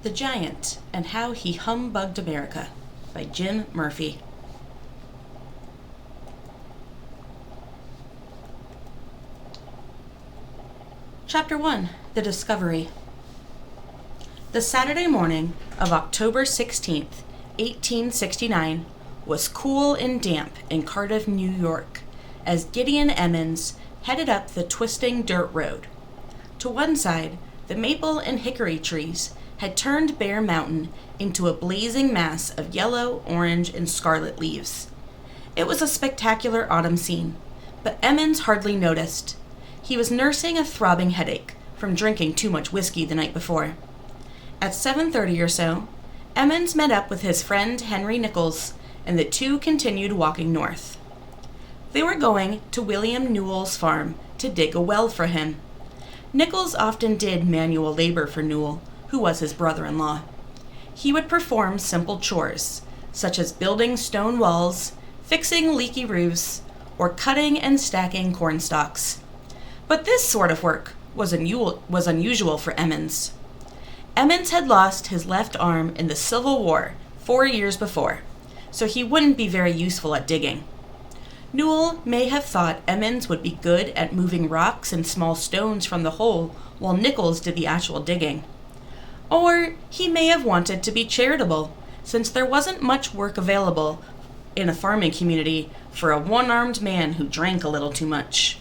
The Giant and How He Humbugged America by Jim Murphy. Chapter 1. The Discovery. The Saturday morning of October 16th, 1869, was cool and damp in Cardiff, New York, as Gideon Emmons headed up the twisting dirt road. To one side, the maple and hickory trees had turned Bear Mountain into a blazing mass of yellow, orange, and scarlet leaves. It was a spectacular autumn scene, but Emmons hardly noticed. He was nursing a throbbing headache from drinking too much whiskey the night before. At 7:30 or so, Emmons met up with his friend Henry Nichols, and the two continued walking north. They were going to William Newell's farm to dig a well for him. Nichols often did manual labor for Newell, who was his brother-in-law. He would perform simple chores, such as building stone walls, fixing leaky roofs, or cutting and stacking corn stalks. But this sort of work was unusual for Emmons. Emmons had lost his left arm in the Civil War 4 years before, so he wouldn't be very useful at digging. Newell may have thought Emmons would be good at moving rocks and small stones from the hole while Nichols did the actual digging. Or he may have wanted to be charitable, since there wasn't much work available in a farming community for a one-armed man who drank a little too much.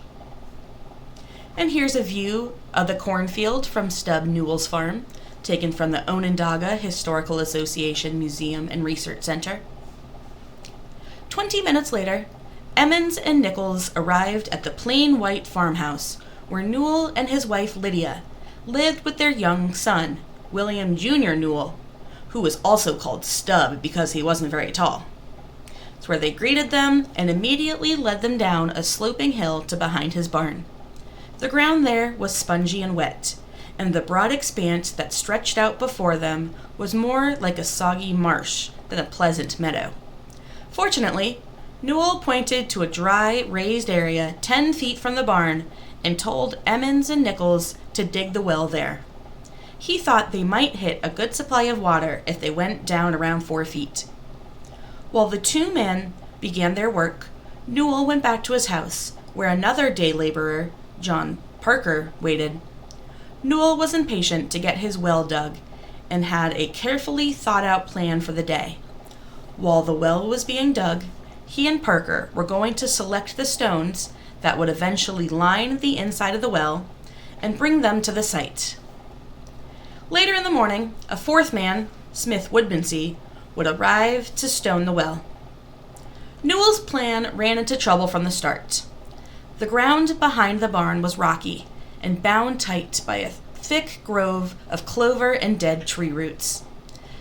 And here's a view of the cornfield from Stub Newell's farm, taken from the Onondaga Historical Association Museum and Research Center. 20 minutes later, Emmons and Nichols arrived at the plain white farmhouse where Newell and his wife Lydia lived with their young son, William Jr. Newell, who was also called Stub because he wasn't very tall. It's where they greeted them and immediately led them down a sloping hill to behind his barn. The ground there was spongy and wet, and the broad expanse that stretched out before them was more like a soggy marsh than a pleasant meadow. Fortunately, Newell pointed to a dry, raised area 10 feet from the barn and told Emmons and Nichols to dig the well there. He thought they might hit a good supply of water if they went down around 4 feet. While the two men began their work, Newell went back to his house, where another day laborer, John Parker, waited. Newell was impatient to get his well dug and had a carefully thought-out plan for the day. While the well was being dug, he and Parker were going to select the stones that would eventually line the inside of the well and bring them to the site. Later in the morning, a fourth man, Smith Woodmansey, would arrive to stone the well. Newell's plan ran into trouble from the start. The ground behind the barn was rocky and bound tight by a thick grove of clover and dead tree roots.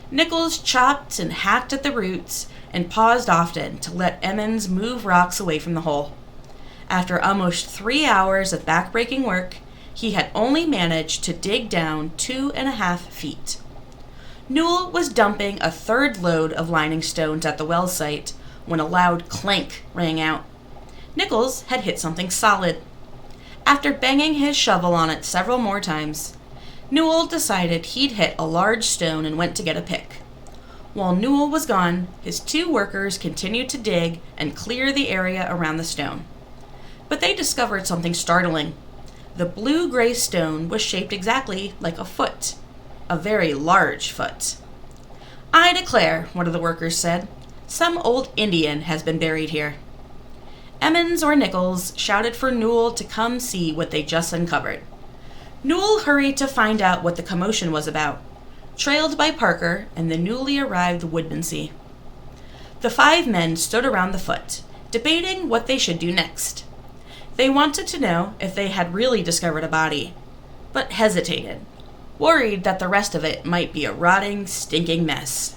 Nichols chopped and hacked at the roots and paused often to let Emmons move rocks away from the hole. After almost 3 hours of back-breaking work, he had only managed to dig down 2.5 feet. Newell was dumping a third load of lining stones at the well site when a loud clank rang out. Nichols had hit something solid. After banging his shovel on it several more times, Newell decided he'd hit a large stone and went to get a pick. While Newell was gone, his two workers continued to dig and clear the area around the stone. But they discovered something startling. The blue-gray stone was shaped exactly like a foot, a very large foot. "I declare," one of the workers said, "some old Indian has been buried here." Emmons or Nichols shouted for Newell to come see what they just uncovered. Newell hurried to find out what the commotion was about, trailed by Parker and the newly arrived Woodmansey. The 5 men stood around the foot, debating what they should do next. They wanted to know if they had really discovered a body, but hesitated, worried that the rest of it might be a rotting, stinking mess.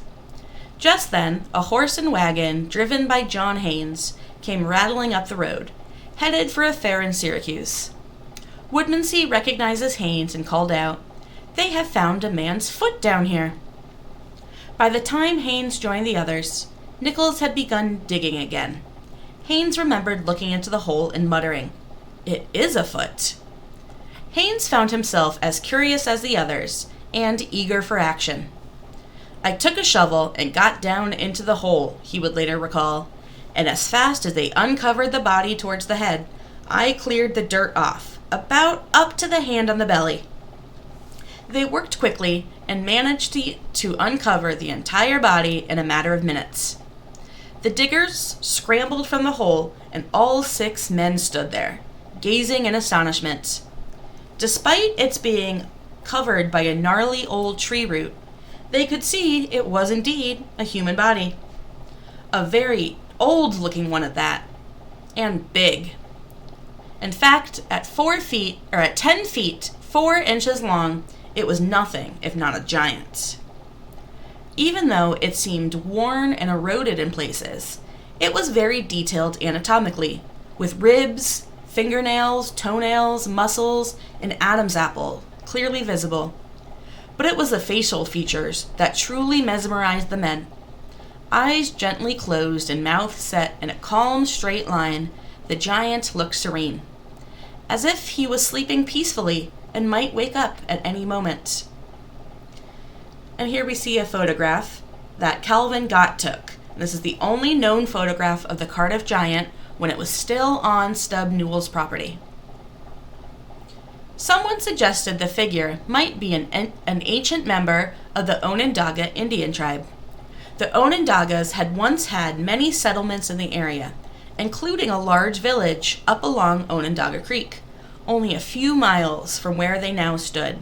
Just then, a horse and wagon, driven by John Haynes, came rattling up the road, headed for a fair in Syracuse. Woodmansey recognizes Haynes and called out, "They have found a man's foot down here." By the time Haynes joined the others, Nichols had begun digging again. Haynes remembered looking into the hole and muttering, "It is a foot." Haynes found himself as curious as the others and eager for action. "I took a shovel and got down into the hole," he would later recall, "and as fast as they uncovered the body towards the head, I cleared the dirt off, about up to the hand on the belly." They worked quickly and managed to uncover the entire body in a matter of minutes. The diggers scrambled from the hole, and all 6 men stood there, gazing in astonishment. Despite its being covered by a gnarly old tree root, they could see it was indeed a human body. A very old-looking one at that, and big. In fact, at 10 feet, 4 inches long, it was nothing if not a giant. Even though it seemed worn and eroded in places, it was very detailed anatomically, with ribs, fingernails, toenails, muscles, and Adam's apple clearly visible. But it was the facial features that truly mesmerized the men. Eyes gently closed and mouth set in a calm, straight line, the giant looked serene, as if he was sleeping peacefully and might wake up at any moment. And here we see a photograph that Calvin Gott took. This is the only known photograph of the Cardiff Giant when it was still on Stub Newell's property. Someone suggested the figure might be an ancient member of the Onondaga Indian tribe. The Onondagas had once had many settlements in the area, including a large village up along Onondaga Creek, only a few miles from where they now stood.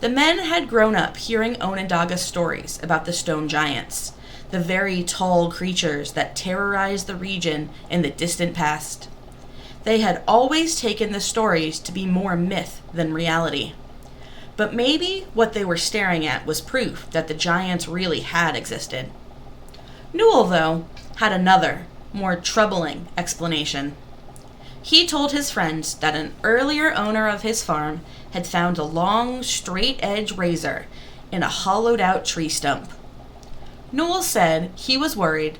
The men had grown up hearing Onondaga stories about the stone giants, the very tall creatures that terrorized the region in the distant past. They had always taken the stories to be more myth than reality. But maybe what they were staring at was proof that the giants really had existed. Newell, though, had another, more troubling explanation. He told his friends that an earlier owner of his farm had found a long, straight-edge razor in a hollowed-out tree stump. Newell said he was worried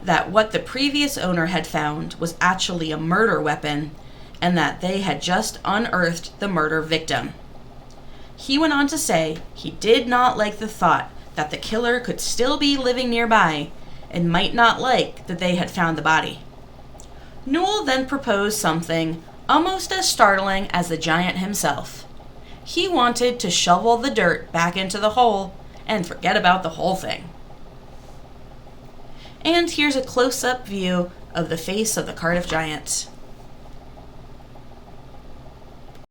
that what the previous owner had found was actually a murder weapon, and that they had just unearthed the murder victim. He went on to say he did not like the thought that the killer could still be living nearby, and might not like that they had found the body. Newell then proposed something almost as startling as the giant himself. He wanted to shovel the dirt back into the hole and forget about the whole thing. And here's a close-up view of the face of the Cardiff Giant.